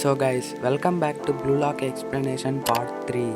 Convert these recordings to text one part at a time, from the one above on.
So guys, welcome back to Blue Lock Explanation Part 3.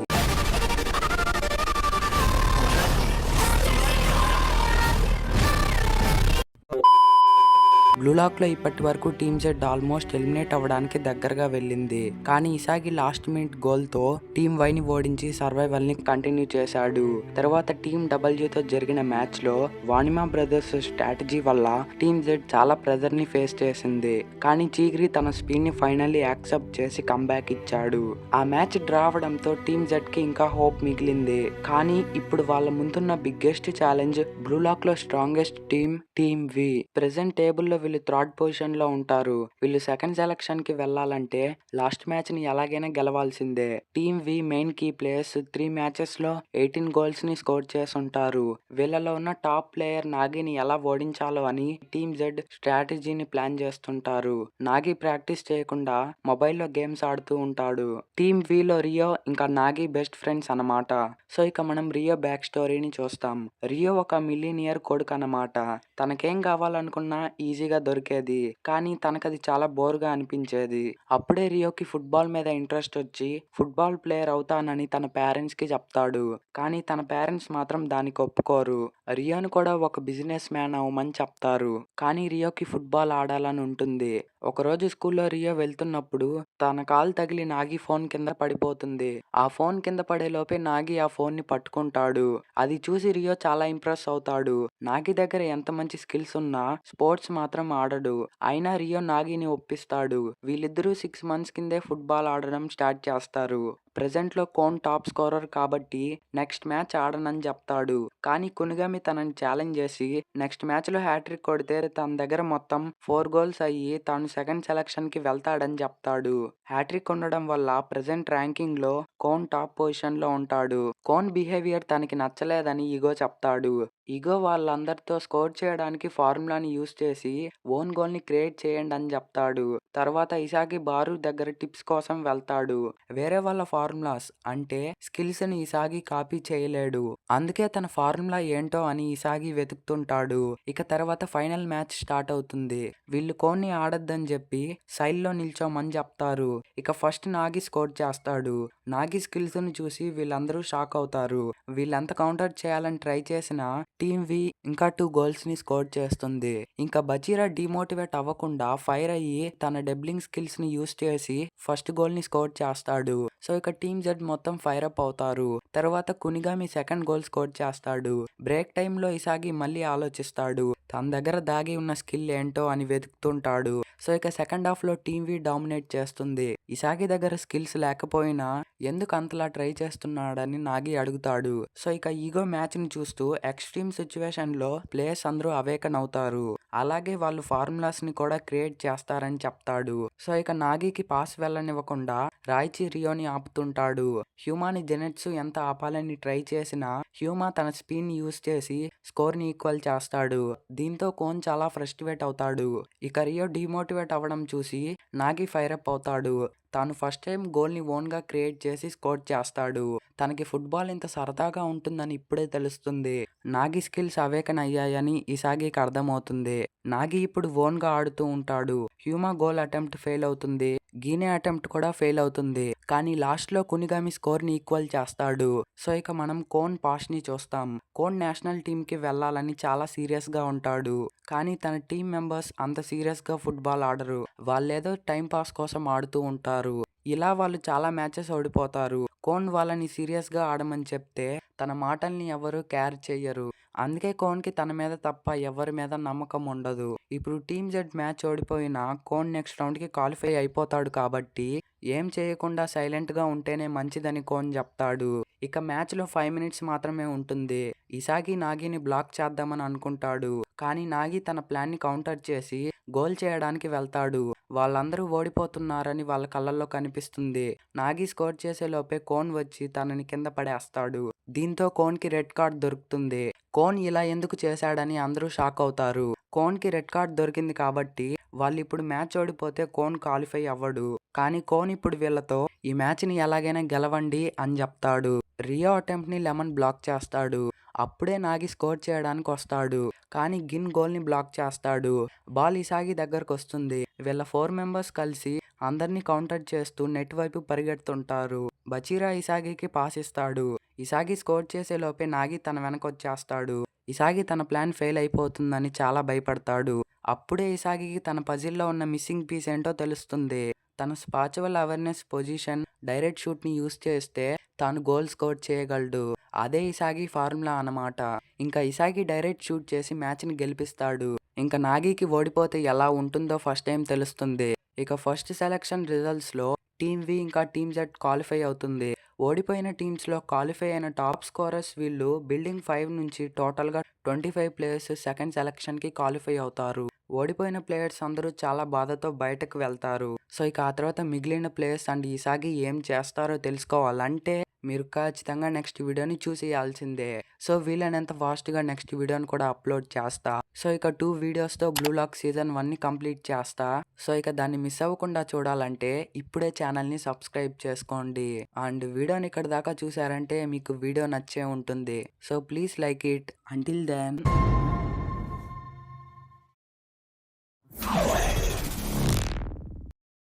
Blue lock లో ఇప్పటి వరకు team Z almost eliminate అవ్వడానికి దగ్గరగా వెళ్ళింది. కానీ ఇసాగి లాస్ట్ మినిట్ గోల్ తో టీమ్ వై ని ఓడించి సర్వైవల్ ని కంటిన్యూ చేశాడు. తర్వాత టీమ్ డబ్ల్యూతో జరిగిన మ్యాచ్ లో వానిమా బ్రదర్స్ స్ట్రాటజీ వల్ల టీమ్ జెడ్ చాలా ప్రెజర్ ని ఫేస్ చేసింది. కానీ చీగ్రి తన స్పీడ్ ని ఫైనల్లీ యాక్సెప్ట్ చేసి కంబ్యాక్ ఇచ్చాడు. ఆ మ్యాచ్ డ్రా అవడంతో టీమ్ జెడ్ కి ఇంకా హోప్ మిగిలింది. కానీ ఇప్పుడు వాళ్ళ ముందున్న బిగ్గెస్ట్ ఛాలెంజ్ బ్లూ లాక్ లో strongest team V. Present table లో వీళ్ళు థర్డ్ పొజిషన్ లో ఉంటారు. వీళ్ళు సెకండ్ సెలక్షన్ కి వెళ్లాలంటే లాస్ట్ మ్యాచ్ ని ఎలాగైనా గెలవాల్సిందే. టీమ్ వి మెయిన్ కీ ప్లేయర్స్ 3 మ్యాచెస్ లో 18 గోల్స్ ని స్కోర్ చేసుంటారు. వీళ్ళలో ఉన్న టాప్ ప్లేయర్ నాగిని ఎలా ఓడించాలో అని టీమ్ జెడ్ స్ట్రాటజీని ప్లాన్ చేస్తుంటారు. నాగి ప్రాక్టీస్ చేయకుండా మొబైల్లో గేమ్స్ ఆడుతూ ఉంటాడు. టీమ్ వి లో రియో ఇంకా నాగి బెస్ట్ ఫ్రెండ్స్ అన్నమాట. సో ఇక మనం రియో బ్యాక్ స్టోరీని చూస్తాం. రియో ఒక మిలీనియర్ కొడుకు అన్నమాట. తనకేం కావాలనుకున్నా ఈజీగా దొరికేది. కానీ తనకది చాలా బోర్గా అనిపించేది. అప్పుడే రియోకి ఫుట్బాల్ మీద ఇంట్రెస్ట్ వచ్చి ఫుట్బాల్ ప్లేయర్ అవుతానని తన పేరెంట్స్ కి చెప్తాడు. కానీ తన పేరెంట్స్ మాత్రం దానికి ఒప్పుకోరు. రియోని కూడా ఒక బిజినెస్ మ్యాన్ అవ్వమని చెప్తారు. కానీ రియోకి ఫుట్బాల్ ఆడాలని ఉంటుంది. ఒకరోజు స్కూల్లో రియో వెళ్తున్నప్పుడు తన కాలు తగిలి నాగి ఫోన్ కింద పడిపోతుంది. ఆ ఫోన్ కింద పడే లోపే నాగి ఆ ఫోన్ ని పట్టుకుంటాడు. అది చూసి రియో చాలా ఇంప్రెస్ అవుతాడు. నాగి దగ్గర ఎంత మంచి స్కిల్స్ ఉన్నా స్పోర్ట్స్ మాత్రం ఆడడు. అయినా రియో నాగిని ఒప్పిస్తాడు. వీళ్ళిద్దరూ 6 months కిందే ఫుట్బాల్ ఆడడం స్టార్ట్ చేస్తారు. ప్రెజెంట్ లో కోన్ టాప్ స్కోరర్ కాబట్టి నెక్స్ట్ మ్యాచ్ ఆడనని చెప్తాడు. కానీ కునిగామి తనని ఛాలెంజ్ చేసి నెక్స్ట్ మ్యాచ్ లో హ్యాట్రిక్ కొడితే తన దగ్గర మొత్తం 4 goals అయ్యి తాను సెకండ్ సెలక్షన్ కి వెళ్తాడని చెప్తాడు. హ్యాట్రిక్ ఉండడం వల్ల ప్రెజెంట్ ర్యాంకింగ్ లో కోన్ టాప్ పొజిషన్ లో ఉంటాడు. కోన్ బిహేవియర్ తనకి నచ్చలేదని ఈగో చెప్తాడు. ఈగో వాళ్ళందరితో స్కోర్ చేయడానికి ఫార్ములాని యూస్ చేసి ఓన్ గోల్ ని క్రియేట్ చేయండి అని చెప్తాడు. తర్వాత ఇసాగి బారు దగ్గర టిప్స్ కోసం వెళ్తాడు. వేరే వాళ్ళ ఫార్ములాస్ అంటే స్కిల్స్ ని ఇసాగి కాపీ చేయలేడు. అందుకే తన ఫార్ములా ఏంటో అని ఇసాగి వెతుకుతుంటాడు. ఇక తర్వాత ఫైనల్ మ్యాచ్ స్టార్ట్ అవుతుంది. వీళ్ళు కోన్ని ఆడొద్దని చెప్పి సైడ్ లో నిల్చోమని చెప్తారు. ఇక ఫస్ట్ నాగి స్కోర్ చేస్తాడు. నాగి స్కిల్స్ ని చూసి వీళ్ళందరూ షాక్ అవుతారు. వీళ్ళంత కౌంటర్ చేయాలని ట్రై చేసినా టీమ్ వి ఇంకా 2 goals ని స్కోర్ చేస్తుంది. ఇంకా బచీరా డిమోటివేట్ అవ్వకుండా ఫైర్ అయ్యి తన డెబ్లింగ్ స్కిల్స్ ని యూస్ చేసి ఫస్ట్ గోల్ ని స్కోర్ చేస్తాడు. సో ఇక టీమ్ జెడ్ మొత్తం ఫైర్ అప్ అవుతారు. తర్వాత కునిగామి సెకండ్ గోల్ స్కోర్ చేస్తాడు. బ్రేక్ టైమ్ లో ఇసాగి మళ్ళీ ఆలోచిస్తాడు. తన దగ్గర దాగి ఉన్న స్కిల్ ఏంటో అని వెతుకుతుంటాడు. సో ఇక సెకండ్ హాఫ్ లో టీమ్ వి డామినేట్ చేస్తుంది. ఇసాగి దగ్గర స్కిల్స్ లేకపోయినా ఎందుకు అంతలా ట్రై చేస్తున్నాడని నాగి అడుగుతాడు. సో ఇక ఈగో మ్యాచ్ ని చూస్తూ ఎక్స్ట్రీమ్ సిచ్యువేషన్ లో ప్లేయర్స్ అందరూ అవేకన్ అవుతారు. అలాగే వాళ్ళు ఫార్ములాస్ ని కూడా క్రియేట్ చేస్తారని చెప్తాడు. సో ఇక నాగికి పాస్ వెళ్ళనివ్వకుండా రాయిచి రియోని ఆపుతుంటాడు. హ్యూమాని జెనెట్సు ఎంత ఆపాలని ట్రై చేసినా హ్యూమా తన స్పీడ్ ని యూస్ చేసి స్కోర్ ని ఈక్వల్ చేస్తాడు. దీంతో కోన్ చాలా ఫ్రస్ట్రేట్ అవుతాడు. ఇక రియో డిమోటివేట్ అవ్వడం చూసి నాగి ఫైర్ అప్ అవుతాడు. తాను ఫస్ట్ టైం గోల్ ని ఓన్ గా క్రియేట్ చేసి స్కోర్ చేస్తాడు. తనకి ఫుట్బాల్ ఇంత సరదాగా ఉంటుందని ఇప్పుడే తెలుస్తుంది. నాగి స్కిల్స్ అవేకన్ అయ్యాయని ఇసాగికి అర్థమవుతుంది. నాగి ఇప్పుడు ఓన్ గా ఆడుతూ ఉంటాడు. హ్యూమా గోల్ అటెంప్ట్ ఫెయిల్ అవుతుంది. గీనే అటెంప్ట్ కూడా ఫెయిల్ అవుతుంది. కానీ లాస్ట్ లో కునిగామి స్కోర్ ని ఈక్వల్ చేస్తాడు. సో ఇక మనం కోన్ పాస్ట్ ని చూస్తాం. కోన్ నేషనల్ టీమ్ కి వెళ్లాలని చాలా సీరియస్ గా ఉంటాడు. కానీ తన టీం మెంబర్స్ అంత సీరియస్ గా ఫుట్బాల్ ఆడరు. వాళ్ళేదో టైం పాస్ కోసం ఆడుతూ ఉంటారు. ఇలా వాళ్ళు చాలా మ్యాచెస్ ఓడిపోతారు. కోన్ వాళ్ళని సీరియస్ గా ఆడమని చెప్తే తన మాటల్ని ఎవరు కేర్ చెయ్యరు. అందుకే కోన్ కి తన మీద తప్ప ఎవరి మీద నమ్మకం ఉండదు. ఇప్పుడు టీమ్ జెడ్ మ్యాచ్ ఓడిపోయినా కోన్ నెక్స్ట్ రౌండ్ కి క్వాలిఫై అయిపోతాడు కాబట్టి ఏం చేయకుండా సైలెంట్ గా ఉంటేనే మంచిదని కోన్ చెప్తాడు. ఇక మ్యాచ్ లో 5 minutes మాత్రమే ఉంటుంది. ఇసాగి నాగిని బ్లాక్ చేద్దామని అనుకుంటాడు. కానీ నాగి తన ప్లాన్ ని కౌంటర్ చేసి గోల్ చేయడానికి వెళ్తాడు. వాళ్ళందరూ ఓడిపోతున్నారని వాళ్ళ కళ్ళల్లో కనిపిస్తుంది. నాగి స్కోర్ చేసే లోపే కోన్ వచ్చి తనని కింద పడేస్తాడు. దీంతో కోన్ కి రెడ్ కార్డ్ దొరుకుతుంది. కోన్ ఇలా ఎందుకు చేశాడని అందరూ షాక్ అవుతారు. కోన్ కి రెడ్ కార్డ్ దొరికింది కాబట్టి వాళ్ళు ఇప్పుడు మ్యాచ్ ఓడిపోతే కోన్ క్వాలిఫై అవ్వడు. కానీ కోన్ ఇప్పుడు వీళ్ళతో ఈ మ్యాచ్ ని ఎలాగైనా గెలవండి అని చెప్తాడు. రియో అటెంప్ట్ ని లెమన్ బ్లాక్ చేస్తాడు. అప్పుడే నాగి స్కోర్ చేయడానికి వస్తాడు. కానీ గిన్ గోల్ ని బ్లాక్ చేస్తాడు. బాల్ ఇసాగి దగ్గరకు వస్తుంది. వీళ్ళ 4 members కలిసి అందరినీ కౌంటర్ చేస్తూ నెట్ వైపు పరిగెడుతుంటారు. బచీరా ఇసాగికి పాస్ ఇస్తాడు. ఇసాగి స్కోర్ చేసే లోపే నాగి తన వెనకొచ్చేస్తాడు. ఇసాగి తన ప్లాన్ ఫెయిల్ అయిపోతుందని చాలా భయపడతాడు. అప్పుడే ఇసాగికి తన పజిల్లో ఉన్న మిస్సింగ్ పీస్ ఏంటో తెలుస్తుంది. తన స్పాచువల్ అవేర్నెస్ పొజిషన్ డైరెక్ట్ షూట్ని యూస్ చేస్తే తాను గోల్ స్కోర్ చేయగలడు. అదే ఇసాగి ఫార్ములా అన్నమాట. ఇంకా ఇసాగి డైరెక్ట్ షూట్ చేసి మ్యాచ్ని గెలిపిస్తాడు. ఇంకా నాగికి ఓడిపోతే ఎలా ఉంటుందో ఫస్ట్ టైం తెలుస్తుంది. ఇక ఫస్ట్ సెలక్షన్ రిజల్ట్స్లో టీమ్ వి ఇంకా టీమ్ జెడ్ క్వాలిఫై అవుతుంది. ఓడిపోయిన టీమ్స్లో క్వాలిఫై అయిన టాప్ స్కోరర్స్ వీళ్ళు బిల్డింగ్ 5 నుంచి టోటల్గా 25 ప్లేయర్స్ సెకండ్ సెలక్షన్కి క్వాలిఫై అవుతారు. ఓడిపోయిన ప్లేయర్స్ అందరూ చాలా బాధతో బయటకు వెళ్తారు. సో ఇక ఆ తర్వాత మిగిలిన ప్లేయర్స్ అండ్ ఇసాగి ఏం చేస్తారో తెలుసుకోవాలంటే మీరు ఖచ్చితంగా నెక్స్ట్ వీడియోని చూసేయాల్సిందే. సో వీలైనంత ఫాస్ట్గా నెక్స్ట్ వీడియోని కూడా అప్లోడ్ చేస్తా. సో ఇక 2 వీడియోస్తో బ్లూ లాక్ సీజన్ 1ని కంప్లీట్ చేస్తా. సో ఇక దాన్ని మిస్ అవ్వకుండా చూడాలంటే ఇప్పుడే ఛానల్ని సబ్స్క్రైబ్ చేసుకోండి. అండ్ వీడియోని ఇక్కడ దాకా చూసారంటే మీకు వీడియో నచ్చే ఉంటుంది. So please like it. Until then.